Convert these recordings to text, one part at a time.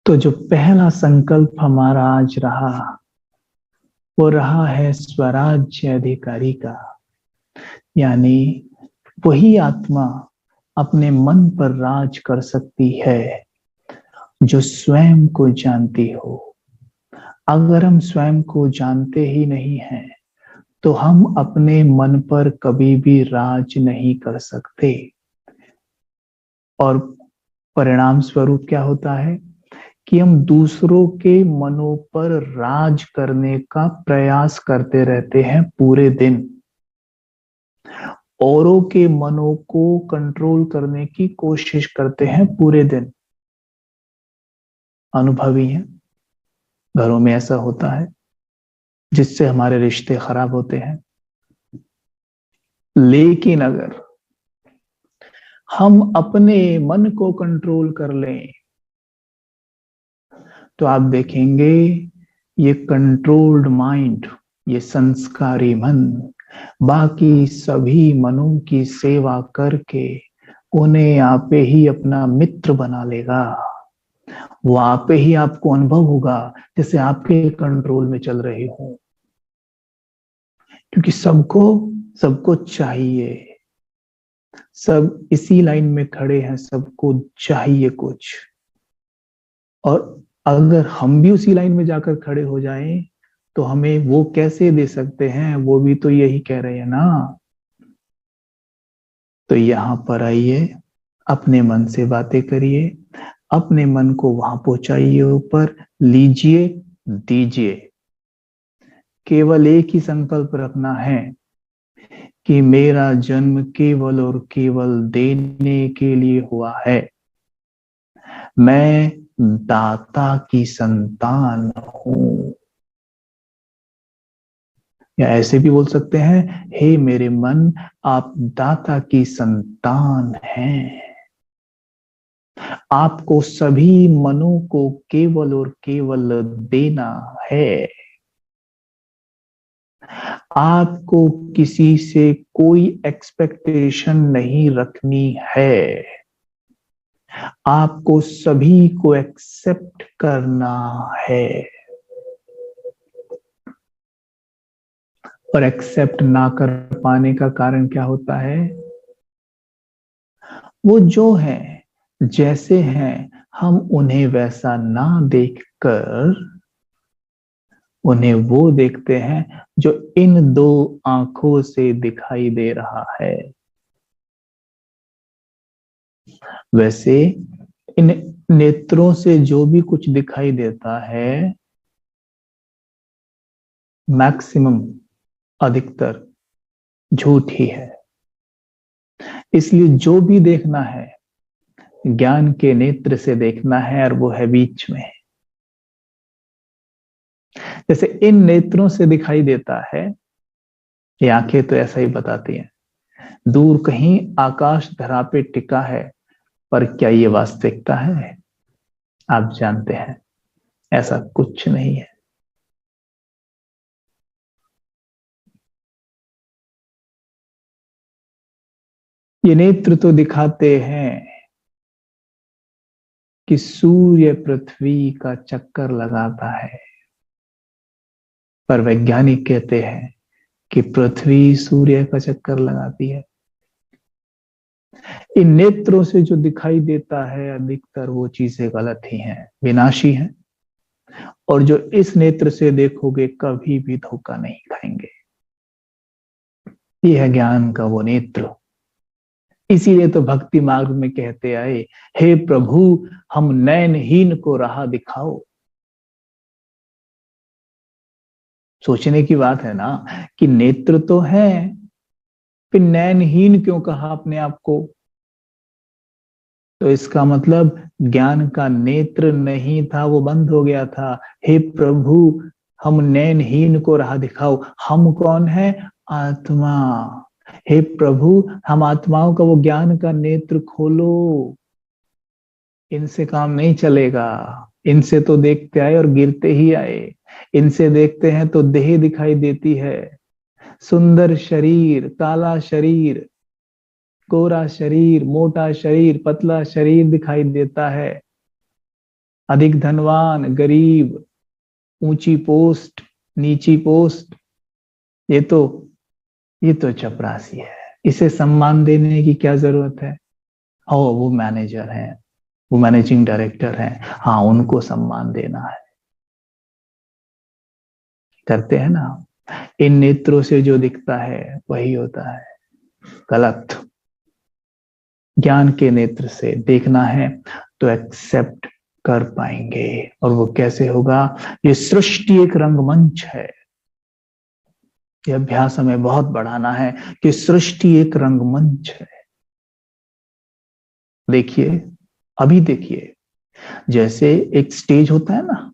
तो जो पहला संकल्प हमारा आज रहा वो रहा है स्वराज्य अधिकारी का। यानी वही आत्मा अपने मन पर राज कर सकती है जो स्वयं को जानती हो। अगर हम स्वयं को जानते ही नहीं हैं तो हम अपने मन पर कभी भी राज नहीं कर सकते। और परिणाम स्वरूप क्या होता है कि हम दूसरों के मनों पर राज करने का प्रयास करते रहते हैं पूरे दिन। औरों के मनों को कंट्रोल करने की कोशिश करते हैं पूरे दिन। अनुभवी है, घरों में ऐसा होता है जिससे हमारे रिश्ते खराब होते हैं। लेकिन अगर हम अपने मन को कंट्रोल कर लें तो आप देखेंगे ये कंट्रोल्ड माइंड, ये संस्कारी मन बाकी सभी मनों की सेवा करके उन्हें आपे ही अपना मित्र बना लेगा। वो आपे ही आपको अनुभव होगा जैसे आपके कंट्रोल में चल रहे हो। क्योंकि सबको सबको चाहिए, सब इसी लाइन में खड़े हैं, सबको चाहिए कुछ। और अगर हम भी उसी लाइन में जाकर खड़े हो जाएं तो हमें वो कैसे दे सकते हैं? वो भी तो यही कह रहे हैं ना। तो यहां पर आइए, अपने मन से बातें करिए, अपने मन को वहां पहुंचाइए, ऊपर लीजिए, दीजिए। केवल एक ही संकल्प रखना है कि मेरा जन्म केवल और केवल देने के लिए हुआ है। मैं दाता की संतान हूं। या ऐसे भी बोल सकते हैं, हे मेरे मन, आप दाता की संतान हैं। आपको सभी मनों को केवल और केवल देना है। आपको किसी से कोई एक्सपेक्टेशन नहीं रखनी है। आपको सभी को एक्सेप्ट करना है। और एक्सेप्ट ना कर पाने का कारण क्या होता है? वो जो है, जैसे हैं, हम उन्हें वैसा ना देखकर उन्हें वो देखते हैं जो इन दो आंखों से दिखाई दे रहा है। वैसे इन नेत्रों से जो भी कुछ दिखाई देता है, मैक्सिमम, अधिकतर झूठ ही है। इसलिए जो भी देखना है ज्ञान के नेत्र से देखना है, और वो है बीच में। जैसे इन नेत्रों से दिखाई देता है, ये आंखें तो ऐसा ही बताती हैं, दूर कहीं आकाश धरा पे टिका है, पर क्या ये वास्तविकता है? आप जानते हैं ऐसा कुछ नहीं है। ये नेत्र तो दिखाते हैं कि सूर्य पृथ्वी का चक्कर लगाता है, पर वैज्ञानिक कहते हैं कि पृथ्वी सूर्य का चक्कर लगाती है। इन नेत्रों से जो दिखाई देता है अधिकतर वो चीजें गलत ही हैं, विनाशी हैं। और जो इस नेत्र से देखोगे कभी भी धोखा नहीं खाएंगे। ये है ज्ञान का वो नेत्र। इसीलिए तो भक्ति मार्ग में कहते आए, हे प्रभु, हम नयनहीन को राह दिखाओ। सोचने की बात है ना कि नेत्र तो है, फिर नयनहीन क्यों कहा अपने आप को? तो इसका मतलब ज्ञान का नेत्र नहीं था, वो बंद हो गया था। हे प्रभु, हम नयनहीन को राह दिखाओ। हम कौन है? आत्मा। हे प्रभु, हम आत्माओं का वो ज्ञान का नेत्र खोलो। इनसे काम नहीं चलेगा। इनसे तो देखते आए और गिरते ही आए। इनसे देखते हैं तो देह दिखाई देती है, सुंदर शरीर, काला शरीर, गोरा शरीर, मोटा शरीर, पतला शरीर दिखाई देता है। अधिक धनवान, गरीब, ऊंची पोस्ट, नीची पोस्ट, ये तो चपरासी है, इसे सम्मान देने की क्या जरूरत है? वो मैनेजर है, वो मैनेजिंग डायरेक्टर है, हाँ उनको सम्मान देना है। करते हैं ना, इन नेत्रों से जो दिखता है वही होता है। गलत। ज्ञान के नेत्र से देखना है तो एक्सेप्ट कर पाएंगे। और वो कैसे होगा? ये सृष्टि एक रंगमंच है। ये अभ्यास हमें बहुत बढ़ाना है कि सृष्टि एक रंगमंच है। देखिए, अभी देखिए, जैसे एक स्टेज होता है ना,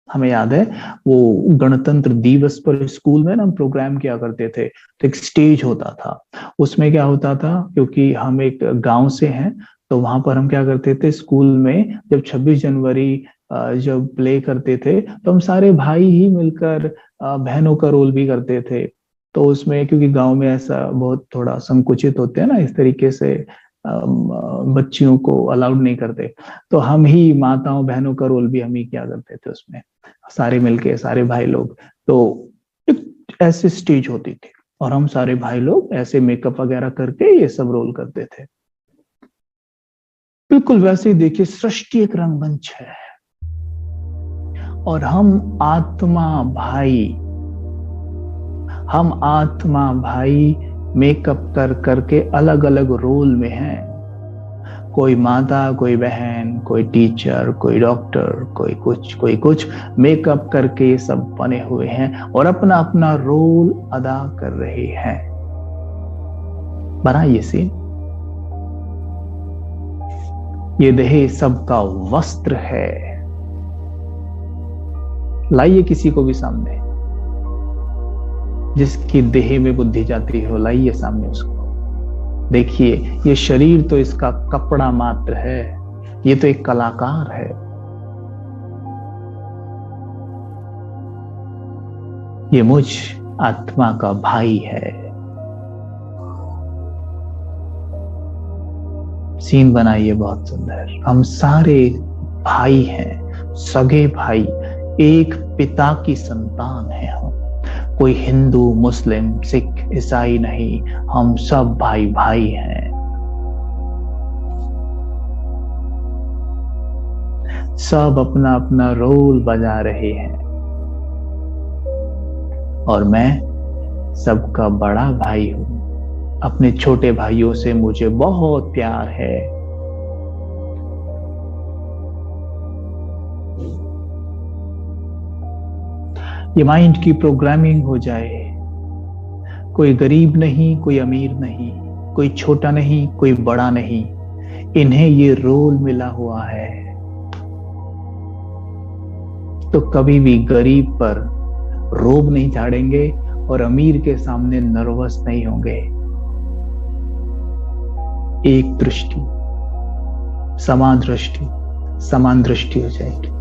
हमें याद है वो गणतंत्र दिवस पर स्कूल में ना हम प्रोग्राम किया करते थे, तो एक स्टेज होता था। उसमें क्या होता था, क्योंकि हम एक गांव से हैं, तो वहां पर हम क्या करते थे स्कूल में, जब 26 जनवरी जब प्ले करते थे, तो हम सारे भाई ही मिलकर बहनों का रोल भी करते थे। तो उसमें क्योंकि गांव में ऐसा बहुत थोड़ा संकुचित होते हैं ना, इस तरीके से बच्चियों को अलाउड नहीं करते, तो हम ही माताओं बहनों का रोल भी हम ही किया करते थे उसमें, सारे मिलके, सारे भाई लोग। तो एक ऐसी स्टेज होती थी और हम सारे भाई लोग ऐसे मेकअप वगैरह करके ये सब रोल करते थे। बिल्कुल वैसे ही देखिए, सृष्टि एक रंगमंच है और हम आत्मा भाई मेकअप कर करके अलग अलग रोल में हैं। कोई माता, कोई बहन, कोई टीचर, कोई डॉक्टर, कोई कुछ मेकअप करके ये सब बने हुए हैं और अपना अपना रोल अदा कर रहे हैं। बना ये सीन? ये देह सबका वस्त्र है। लाइए किसी को भी सामने, जिसकी देह में बुद्धि जाती हो, लाइए सामने उसको। देखिए, ये शरीर तो इसका कपड़ा मात्र है, ये तो एक कलाकार है। ये मुझ आत्मा का भाई है। सीन बनाइए बहुत सुंदर। हम सारे भाई हैं, सगे भाई, एक पिता की संतान है हम। कोई हिंदू, मुस्लिम, सिख, ईसाई नहीं, हम सब भाई भाई हैं। सब अपना अपना रोल बजा रहे हैं और मैं सबका बड़ा भाई हूं। अपने छोटे भाइयों से मुझे बहुत प्यार है। ये माइंड की प्रोग्रामिंग हो जाए। कोई गरीब नहीं, कोई अमीर नहीं, कोई छोटा नहीं, कोई बड़ा नहीं, इन्हें ये रोल मिला हुआ है। तो कभी भी गरीब पर रोब नहीं झाड़ेंगे और अमीर के सामने नर्वस नहीं होंगे। एक दृष्टि, समान दृष्टि हो जाएगी।